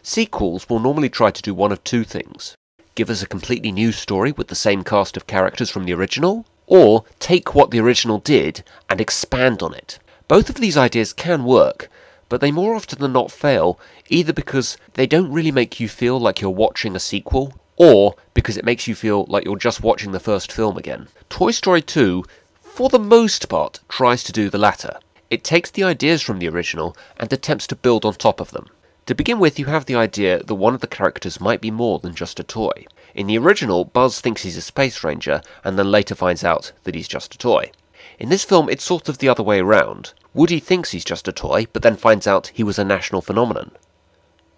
Sequels will normally try to do one of two things: give us a completely new story with the same cast of characters from the original, or take what the original did and expand on it. Both of these ideas can work, but they more often than not fail, either because they don't really make you feel like you're watching a sequel, or because it makes you feel like you're just watching the first film again. Toy Story 2, for the most part, tries to do the latter. It takes the ideas from the original and attempts to build on top of them. To begin with, you have the idea that one of the characters might be more than just a toy. In the original, Buzz thinks he's a space ranger, and then later finds out that he's just a toy. In this film, it's sort of the other way around. Woody thinks he's just a toy, but then finds out he was a national phenomenon.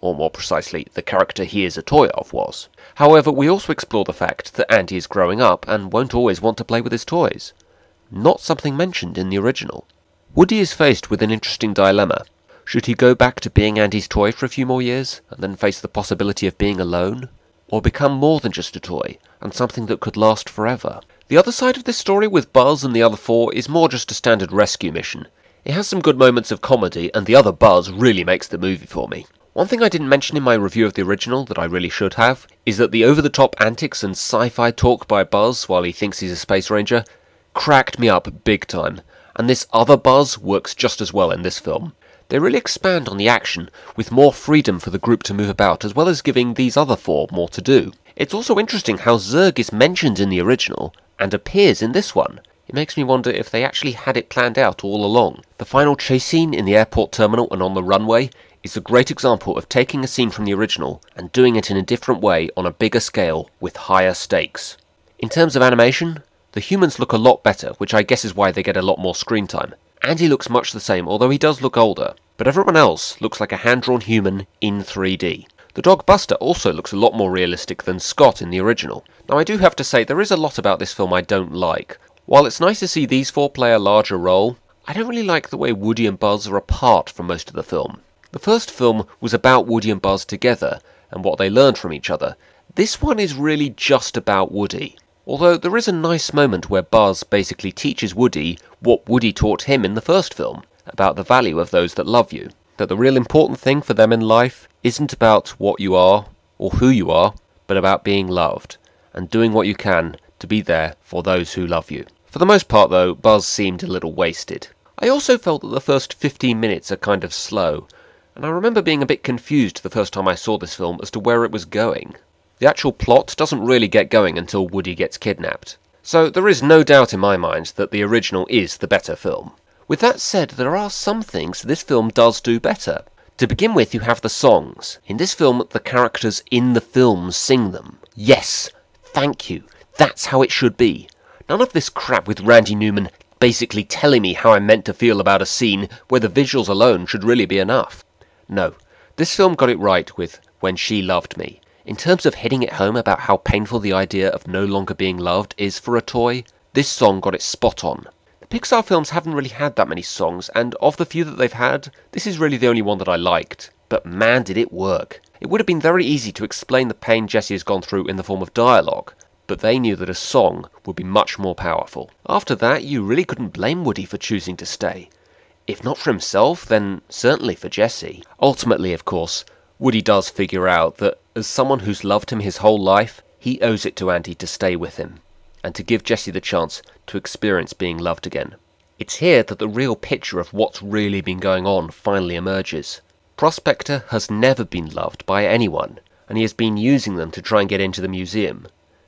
Or more precisely, the character he is a toy of was. However, we also explore the fact that Andy is growing up and won't always want to play with his toys. Not something mentioned in the original. Woody is faced with an interesting dilemma. Should he go back to being Andy's toy for a few more years, and then face the possibility of being alone? Or become more than just a toy, and something that could last forever? The other side of this story with Buzz and the other four is more just a standard rescue mission. It has some good moments of comedy, and the other Buzz really makes the movie for me. One thing I didn't mention in my review of the original that I really should have, is that the over-the-top antics and sci-fi talk by Buzz while he thinks he's a space ranger cracked me up big time, and this other Buzz works just as well in this film. They really expand on the action, with more freedom for the group to move about, as well as giving these other four more to do. It's also interesting how Zurg is mentioned in the original, and appears in this one. It makes me wonder if they actually had it planned out all along. The final chase scene in the airport terminal and on the runway is a great example of taking a scene from the original and doing it in a different way on a bigger scale with higher stakes. In terms of animation, the humans look a lot better, which I guess is why they get a lot more screen time. Andy looks much the same, although he does look older, but everyone else looks like a hand-drawn human in 3D. The dog Buster also looks a lot more realistic than Scott in the original. Now I do have to say, there is a lot about this film I don't like. While it's nice to see these four play a larger role, I don't really like the way Woody and Buzz are apart for most of the film. The first film was about Woody and Buzz together, and what they learned from each other. This one is really just about Woody. Although there is a nice moment where Buzz basically teaches Woody what Woody taught him in the first film, about the value of those that love you. That the real important thing for them in life isn't about what you are, or who you are, but about being loved, and doing what you can to be there for those who love you. For the most part though, Buzz seemed a little wasted. I also felt that the first 15 minutes are kind of slow, and I remember being a bit confused the first time I saw this film as to where it was going. The actual plot doesn't really get going until Woody gets kidnapped. So there is no doubt in my mind that the original is the better film. With that said, there are some things this film does do better. To begin with, you have the songs. In this film, the characters in the film sing them. Yes, thank you. That's how it should be. None of this crap with Randy Newman basically telling me how I'm meant to feel about a scene where the visuals alone should really be enough. No, this film got it right with When She Loved Me. In terms of hitting it home about how painful the idea of no longer being loved is for a toy, this song got it spot on. The Pixar films haven't really had that many songs, and of the few that they've had, this is really the only one that I liked. But man, did it work. It would have been very easy to explain the pain Jessie has gone through in the form of dialogue, but they knew that a song would be much more powerful. After that, you really couldn't blame Woody for choosing to stay. If not for himself, then certainly for Jessie. Ultimately, of course, Woody does figure out that as someone who's loved him his whole life, he owes it to Andy to stay with him, and to give Jessie the chance to experience being loved again. It's here that the real picture of what's really been going on finally emerges. Prospector has never been loved by anyone, and he has been using them to try and get into the museum,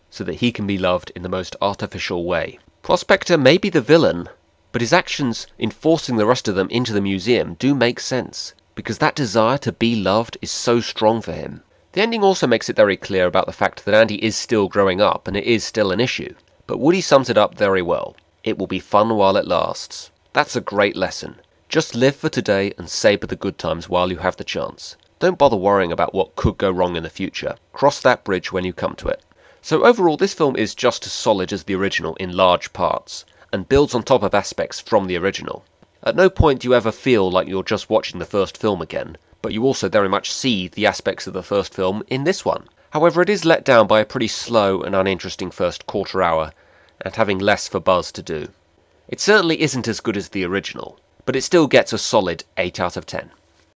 so that he can be loved in the most artificial way. Prospector may be the villain, but his actions in forcing the rest of them into the museum do make sense, because that desire to be loved is so strong for him. The ending also makes it very clear about the fact that Andy is still growing up and it is still an issue, but Woody sums it up very well. It will be fun while it lasts. That's a great lesson. Just live for today and savour the good times while you have the chance. Don't bother worrying about what could go wrong in the future. Cross that bridge when you come to it. So overall, this film is just as solid as the original in large parts, and builds on top of aspects from the original. At no point do you ever feel like you're just watching the first film again, but you also very much see the aspects of the first film in this one. However, it is let down by a pretty slow and uninteresting first quarter hour, and having less for Buzz to do. It certainly isn't as good as the original, but it still gets a solid 8 out of 10.